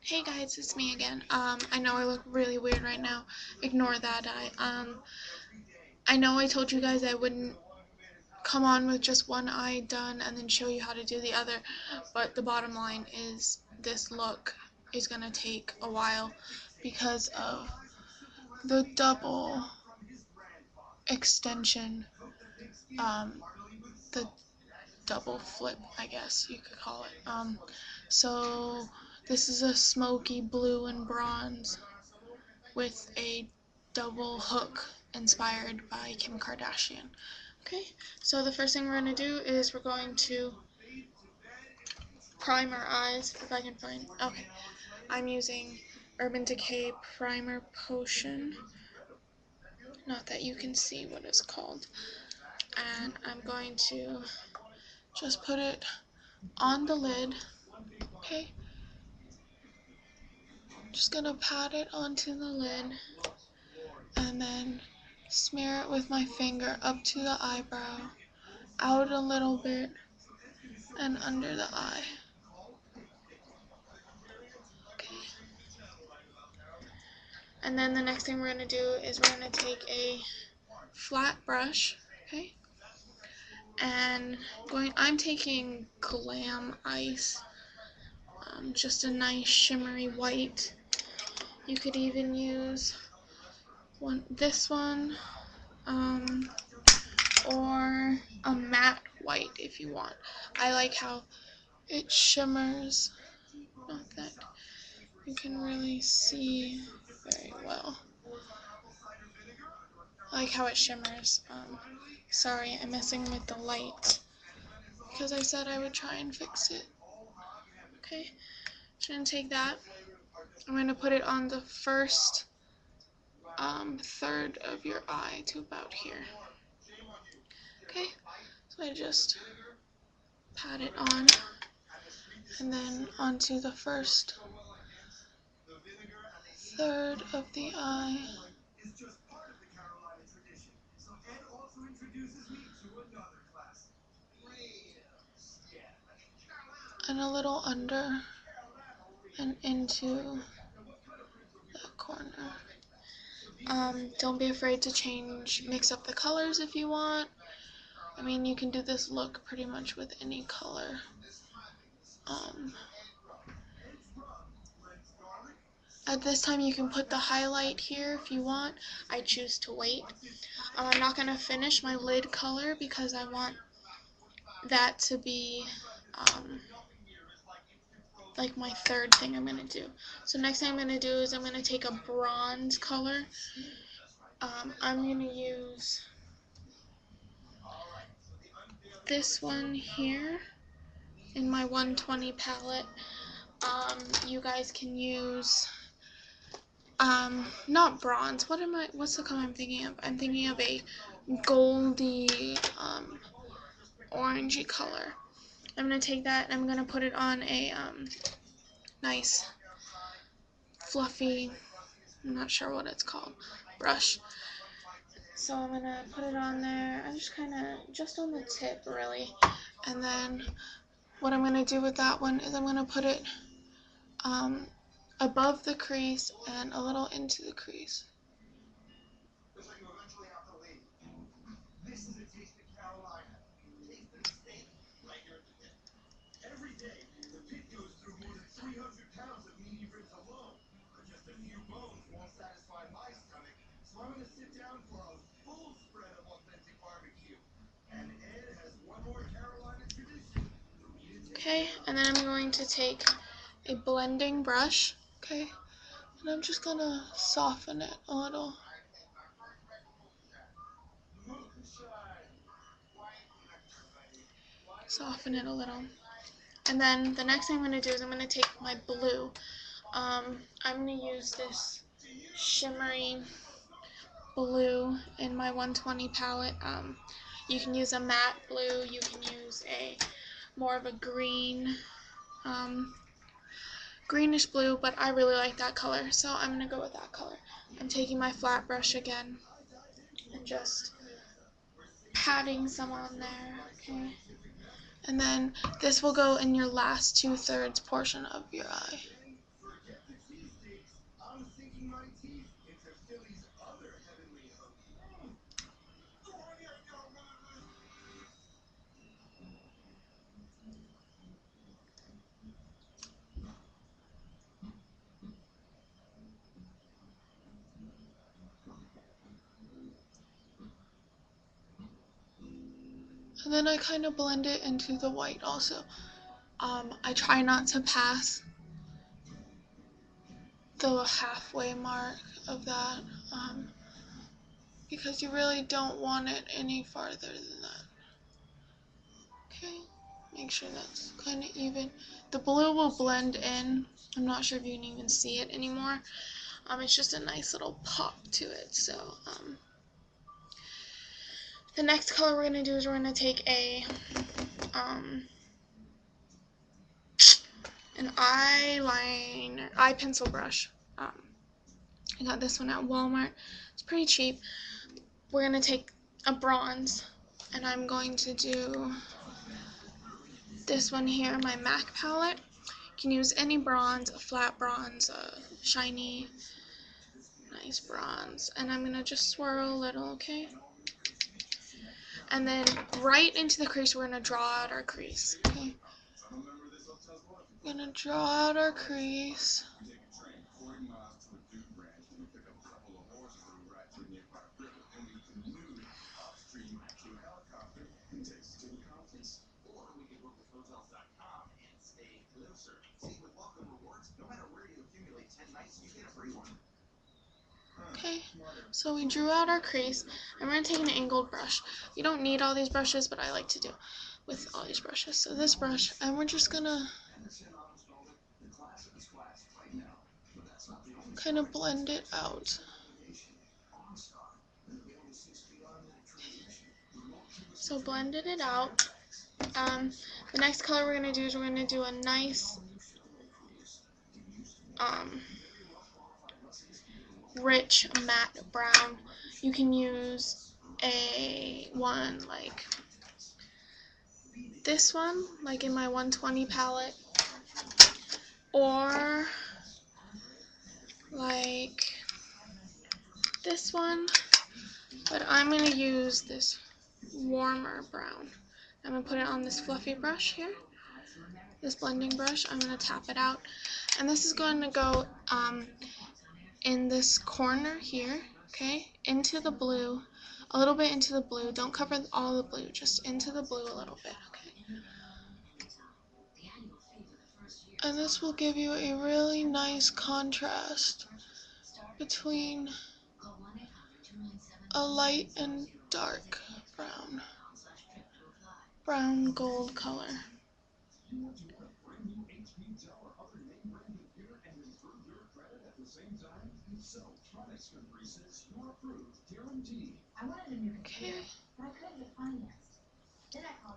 Hey guys, it's me again. I know I look really weird right now. Ignore that. I know I told you guys I wouldn't come on with just one eye done and then show you how to do the other, but the bottom line is this look is gonna take a while because of the double extension, the double flip, I guess you could call it. So this is a smoky blue and bronze with a double hook inspired by Kim Kardashian. Okay, so the first thing we're going to do is we're going to prime our eyes, if I can find. Okay, I'm using Urban Decay Primer Potion. Not that you can see what it's called. And I'm going to just put it on the lid. Okay, just going to pat it onto the lid and then smear it with my finger up to the eyebrow, out a little bit, and under the eye. Okay. And then the next thing we're going to do is we're going to take a flat brush, okay? And I'm taking Glam Ice, just a nice shimmery white. You could even use this one, or a matte white if you want. I like how it shimmers. Not that you can really see very well. I like how it shimmers. Sorry, I'm messing with the light because I said I would try and fix it. Okay, I'm gonna take that. I'm gonna put it on the first third of your eye to about here. Okay, so I just pat it on and then onto the first third of the eye. And a little under and into that corner. Don't be afraid to mix up the colors if you want. I mean, you can do this look pretty much with any color. At this time, you can put the highlight here if you want. I choose to wait. I'm not going to finish my lid color because I want that to be like my third thing I'm going to do. So next thing I'm going to do is I'm going to take a bronze color. I'm going to use this one here in my 120 palette. You guys can use not bronze. What's the color I'm thinking of? I'm thinking of a goldy orangey color. I'm gonna take that and I'm gonna put it on a nice fluffy, I'm not sure what it's called, brush. So I'm gonna put it on there. I'm just on the tip really. And then what I'm gonna do with that one is I'm gonna put it above the crease and a little into the crease. Okay, and then I'm going to take a blending brush, okay, and I'm just gonna soften it a little. Soften it a little. And then the next thing I'm going to do is I'm going to take my blue. I'm going to use this shimmery blue in my 120 palette. You can use a matte blue, you can use a more of a green, greenish blue, but I really like that color, so I'm going to go with that color. I'm taking my flat brush again and just patting some on there, okay? And then this will go in your last 2/3 portion of your eye. And then I kind of blend it into the white also. I try not to pass the halfway mark of that, because you really don't want it any farther than that. Okay, make sure that's kind of even. The blue will blend in. I'm not sure if you can even see it anymore. It's just a nice little pop to it. So the next color we're going to do is we're going to take an eye pencil brush. I got this one at Walmart. It's pretty cheap. We're going to take a bronze, and I'm going to do this one here, my MAC palette. You can use any bronze, a flat bronze, a shiny, nice bronze. And I'm going to just swirl a little, okay? And then right into the crease, we're going to draw out our crease, okay? We're going to draw out our crease. Okay, so we drew out our crease. I'm going to take an angled brush. You don't need all these brushes, but I like to do with all these brushes. So this brush, and we're just going to kind of blend it out. So blended it out. The next color we're going to do is we're going to do a nice rich matte brown. You can use a one like this one, like in my 120 palette, or like this one, but I'm going to use this warmer brown. I'm going to put it on this fluffy brush here, this blending brush. I'm going to tap it out, and this is going to go in this corner here, okay, into the blue, a little bit into the blue. Don't cover all the blue, just into the blue a little bit, okay. And this will give you a really nice contrast between a light and dark brown gold color. Okay.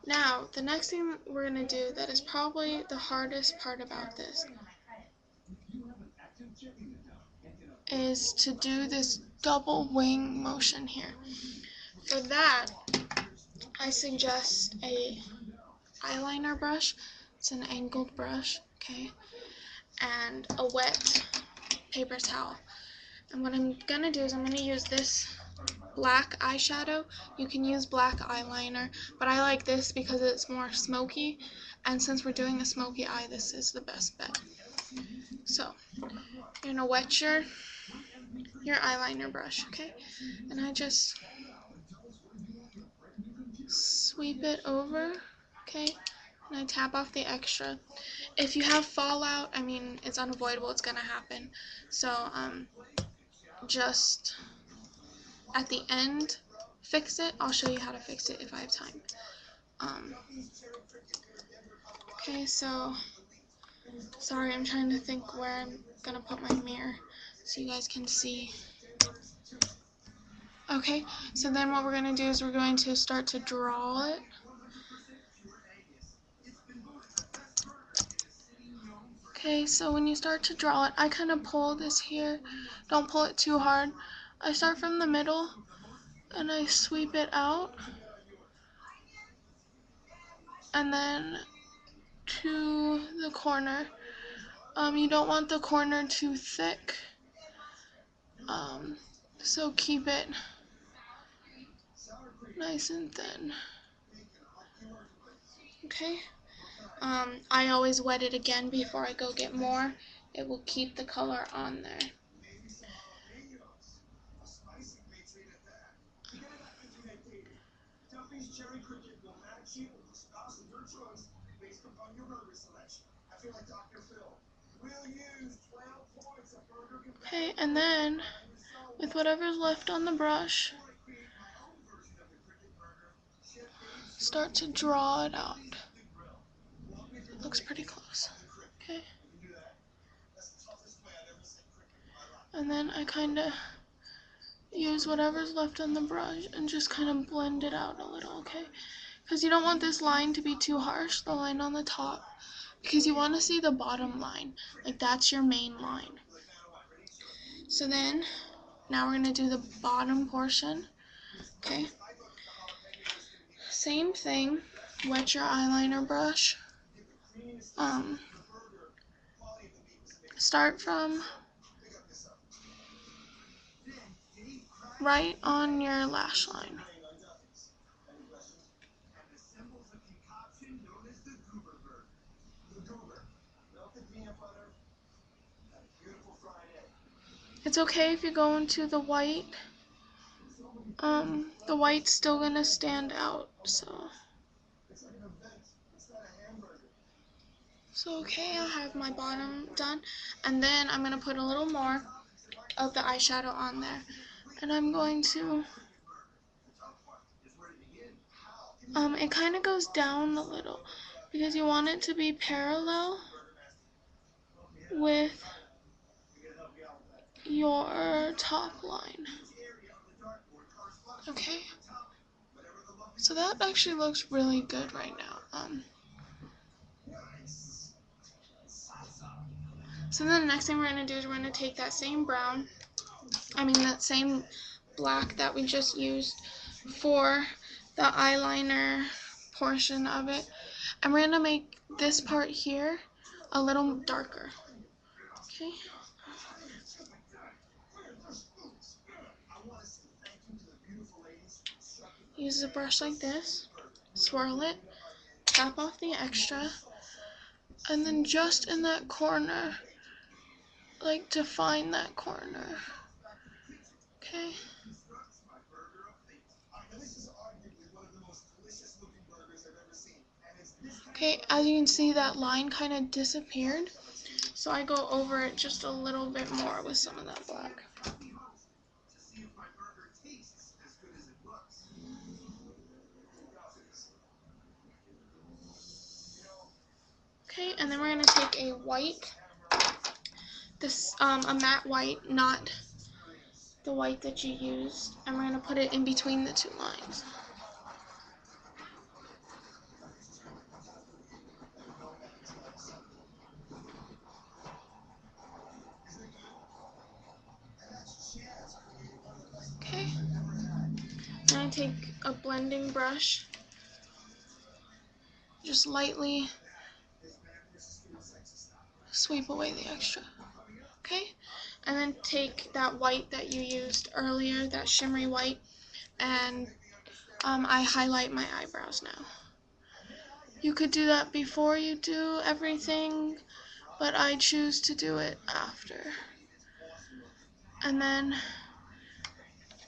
Now, the next thing we're going to do that is probably the hardest part about this is to do this double wing motion here. For that, I suggest a eyeliner brush. It's an angled brush, okay, and a wet paper towel. And what I'm going to do is I'm going to use this black eyeshadow. You can use black eyeliner, but I like this because it's more smoky, and since we're doing a smoky eye, this is the best bet. So, you're going to wet your eyeliner brush, okay? And I just sweep it over, okay? And I tap off the extra. If you have fallout, I mean, it's unavoidable, it's gonna happen. So, just at the end, fix it. I'll show you how to fix it if I have time. Okay, so, sorry, I'm trying to think where I'm gonna put my mirror so you guys can see. Okay, so then what we're going to do is we're going to start to draw it. Okay, so when you start to draw it, I kind of pull this here. Don't pull it too hard. I start from the middle and I sweep it out. And then to the corner. You don't want the corner too thick. So keep it nice and thin. Okay. I always wet it again before I go get more. It will keep the color on there. Okay, and then with whatever's left on the brush, start to draw it out. It looks pretty close. Okay. And then I kind of use whatever's left on the brush and just kind of blend it out a little, okay? Because you don't want this line to be too harsh, the line on the top, because you want to see the bottom line. Like, that's your main line. So then, now we're going to do the bottom portion, okay? Same thing, wet your eyeliner brush. Start from right on your lash line. It's okay if you go into the white. The white's still gonna stand out, so okay, I have my bottom done, and then I'm gonna put a little more of the eyeshadow on there, and I'm going to it kind of goes down a little because you want it to be parallel with your top line. Okay, so that actually looks really good right now. So then the next thing we're going to do is we're going to take that same that same black that we just used for the eyeliner portion of it, and we're going to make this part here a little darker. Okay. Use a brush like this, swirl it, tap off the extra, and then just in that corner, like define that corner. Okay. Okay, as you can see, that line kind of disappeared, so I go over it just a little bit more with some of that black. Okay, and then we're going to take a white, a matte white, not the white that you used, and we're going to put it in between the two lines. Okay, and I take a blending brush, just lightly sweep away the extra. Okay, and then take that white that you used earlier, that shimmery white, and I highlight my eyebrows now. You could do that before you do everything, but I choose to do it after. And then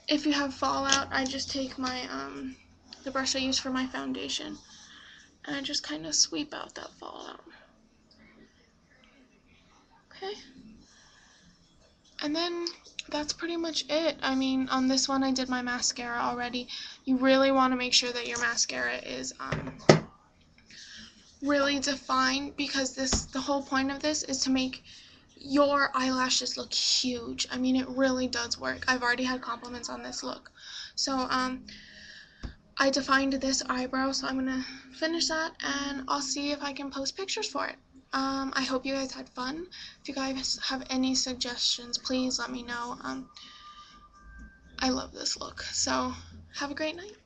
if you have fallout, I just take my the brush I use for my foundation, and I just kind of sweep out that fallout. Okay, and then that's pretty much it. I mean, on this one I did my mascara already. You really want to make sure that your mascara is really defined, because the whole point of this is to make your eyelashes look huge. I mean, it really does work. I've already had compliments on this look. So I defined this eyebrow, so I'm gonna finish that, and I'll see if I can post pictures for it. I hope you guys had fun. If you guys have any suggestions, please let me know. I love this look. So have a great night.